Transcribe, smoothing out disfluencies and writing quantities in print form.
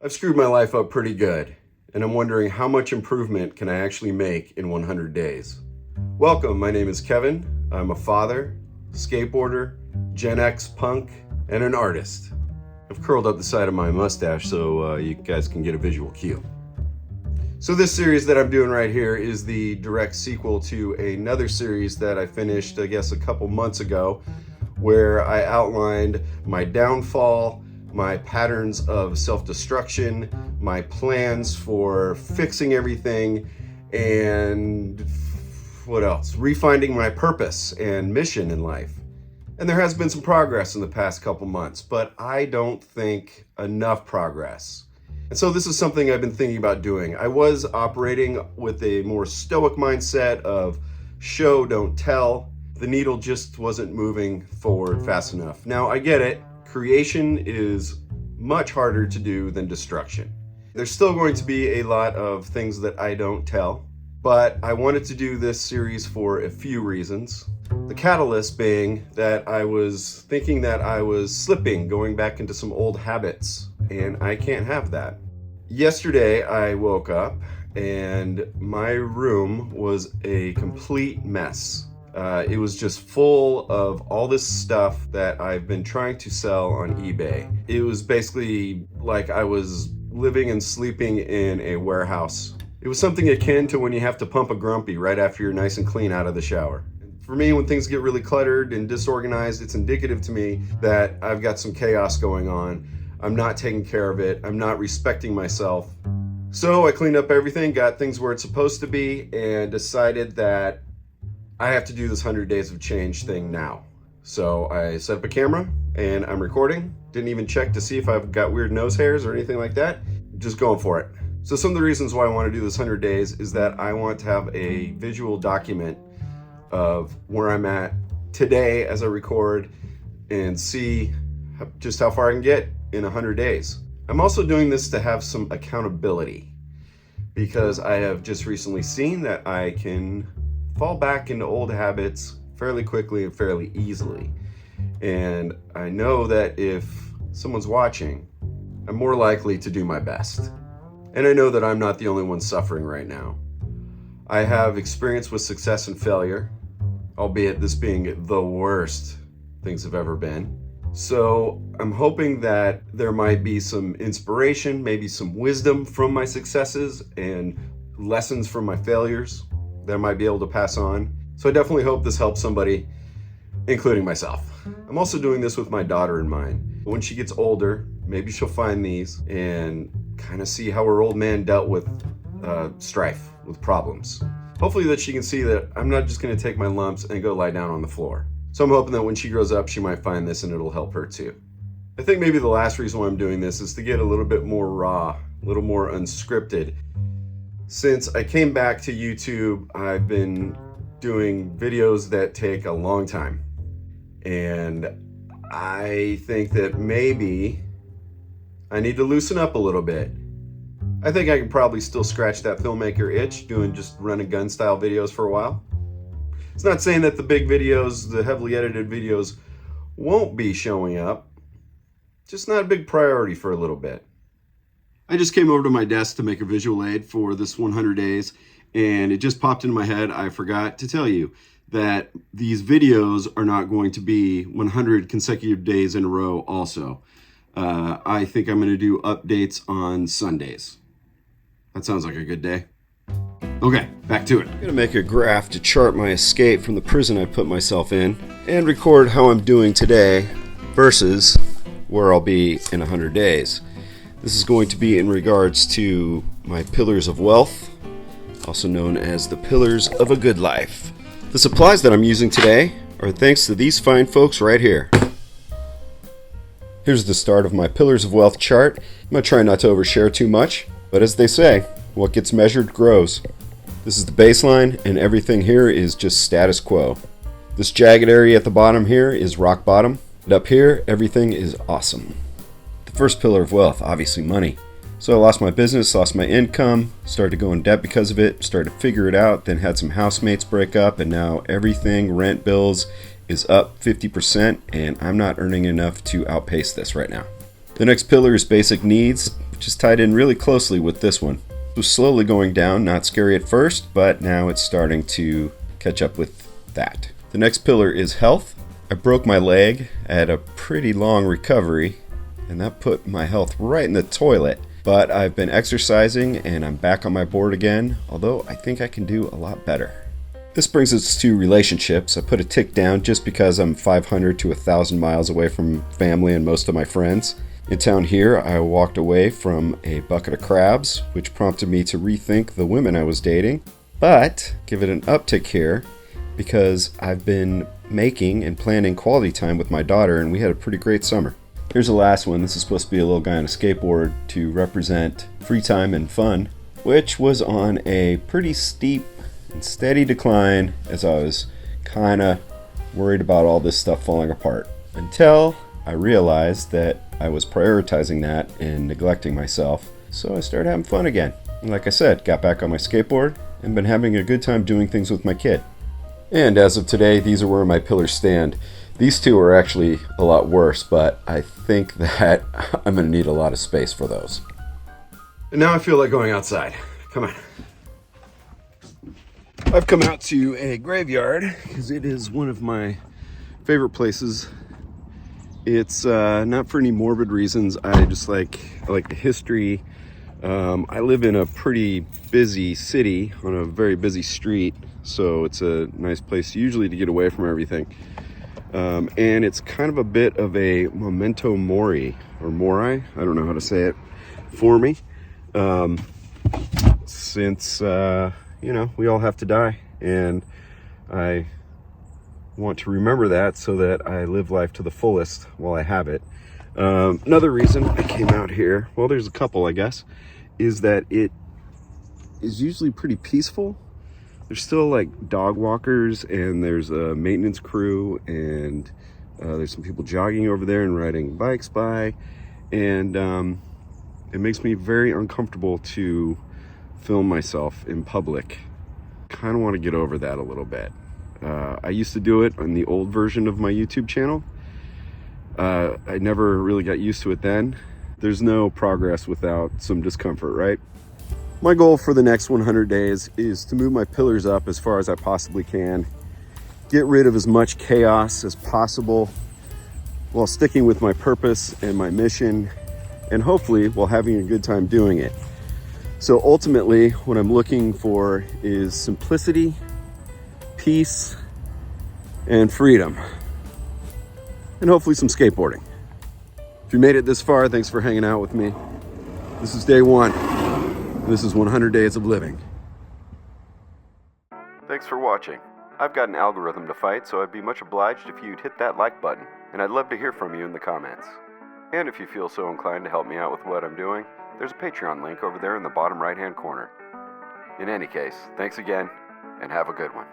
I've screwed my life up pretty good, and I'm wondering how much improvement can I actually make in 100 days. Welcome, my name is Kevin. I'm a father, skateboarder, Gen X punk, and an artist. I've curled up the side of my mustache so you guys can get a visual cue. So this series that I'm doing right here is the direct sequel to another series that I finished, I guess, a couple months ago, where I outlined my downfall, my patterns of self-destruction, my plans for fixing everything, and what else? Refinding my purpose and mission in life. And there has been some progress in the past couple months, but I don't think enough progress. And so this is something I've been thinking about doing. I was operating with a more stoic mindset of show, don't tell. The needle just wasn't moving forward fast enough. Now, I get it. Creation is much harder to do than destruction. There's still going to be a lot of things that I don't tell, but I wanted to do this series for a few reasons. The catalyst being that I was thinking that I was slipping, going back into some old habits, and I can't have that. Yesterday, I woke up and my room was a complete mess. It was just full of all this stuff that I've been trying to sell on eBay. It was basically like I was living and sleeping in a warehouse. It was something akin to when you have to pump a grumpy right after you're nice and clean out of the shower. For me, when things get really cluttered and disorganized, it's indicative to me that I've got some chaos going on. I'm not taking care of it. I'm not respecting myself. So I cleaned up everything, got things where it's supposed to be, and decided that I have to do this 100 days of change thing now. So I set up a camera and I'm recording. Didn't even check to see if I've got weird nose hairs or anything like that. Just going for it. So some of the reasons why I want to do this 100 days is that I want to have a visual document of where I'm at today as I record and see just how far I can get in 100 days. I'm also doing this to have some accountability because I have just recently seen that I can fall back into old habits fairly quickly and fairly easily. And I know that if someone's watching, I'm more likely to do my best. And I know that I'm not the only one suffering right now. I have experience with success and failure, albeit this being the worst things have ever been. So I'm hoping that there might be some inspiration, maybe some wisdom from my successes and lessons from my failures that I might be able to pass on. So I definitely hope this helps somebody, including myself. I'm also doing this with my daughter in mind. When she gets older, maybe she'll find these and kind of see how her old man dealt with strife, with problems. Hopefully that she can see that I'm not just going to take my lumps and go lie down on the floor. So I'm hoping that when she grows up, she might find this and it'll help her too. I think maybe the last reason why I'm doing this is to get a little bit more raw, a little more unscripted. Since I came back to YouTube, I've been doing videos that take a long time. And I think that maybe I need to loosen up a little bit. I think I can probably still scratch that filmmaker itch doing just run and gun style videos for a while. It's not saying that the big videos, the heavily edited videos, won't be showing up. Just not a big priority for a little bit. I just came over to my desk to make a visual aid for this 100 days, and it just popped into my head. I forgot to tell you that these videos are not going to be 100 consecutive days in a row also. I think I'm going to do updates on Sundays. That sounds like a good day. Okay, back to it. I'm going to make a graph to chart my escape from the prison I put myself in and record how I'm doing today versus where I'll be in 100 days. This is going to be in regards to my pillars of wealth, also known as the pillars of a good life. The supplies that I'm using today are thanks to these fine folks right here. Here's the start of my pillars of wealth chart. I'm going to try not to overshare too much, but as they say, what gets measured grows. This is the baseline, and everything here is just status quo. This jagged area at the bottom here is rock bottom, and up here, everything is awesome. The first pillar of wealth, obviously money. So I lost my business, lost my income, started to go in debt because of it, started to figure it out, then had some housemates break up, and now everything, rent, bills, is up 50%, and I'm not earning enough to outpace this right now. The next pillar is basic needs. which is tied in really closely with this one. It was slowly going down, not scary at first, but now it's starting to catch up with that. The next pillar is health. I broke my leg at a pretty long recovery, and that put my health right in the toilet. But I've been exercising and I'm back on my board again, although I think I can do a lot better. This brings us to relationships. I put a tick down just because I'm 500 to 1,000 miles away from family and most of my friends. In town here, I walked away from a bucket of crabs, which prompted me to rethink the women I was dating, but give it an uptick here because I've been making and planning quality time with my daughter, and we had a pretty great summer. Here's the last one. This is supposed to be a little guy on a skateboard to represent free time and fun, which was on a pretty steep and steady decline as I was kind of worried about all this stuff falling apart, until I realized that I was prioritizing that and neglecting myself. So I started having fun again. And like I said, got back on my skateboard and been having a good time doing things with my kid. And as of today, these are where my pillars stand. These two are actually a lot worse, but I think that I'm going to need a lot of space for those. And now I feel like going outside. Come on. I've come out to a graveyard because it is one of my favorite places. It's not for any morbid reasons. I like the history. I live in a pretty busy city on a very busy street, so it's a nice place usually to get away from everything. And it's kind of a bit of a memento mori, or mori, I don't know how to say it, for me. Since we all have to die, and I want to remember that so that I live life to the fullest while I have it. Another reason I came out here, well, there's a couple, I guess, is that it is usually pretty peaceful. There's still like dog walkers, and there's a maintenance crew, and there's some people jogging over there and riding bikes by, and it makes me very uncomfortable to film myself in public. Kind of want to get over that a little bit. I used to do it on the old version of my YouTube channel. I never really got used to it then. There's no progress without some discomfort, right? My goal for the next 100 days is to move my pillars up as far as I possibly can, get rid of as much chaos as possible while sticking with my purpose and my mission, and hopefully while having a good time doing it. So ultimately, what I'm looking for is simplicity, peace, and freedom, and hopefully some skateboarding. If you made it this far, thanks for hanging out with me. This is day one. This is 100 days of living. Thanks for watching. I've got an algorithm to fight, so I'd be much obliged if you'd hit that like button, and I'd love to hear from you in the comments. And if you feel so inclined to help me out with what I'm doing, there's a Patreon link over there in the bottom right-hand corner. In any case, thanks again, and have a good one.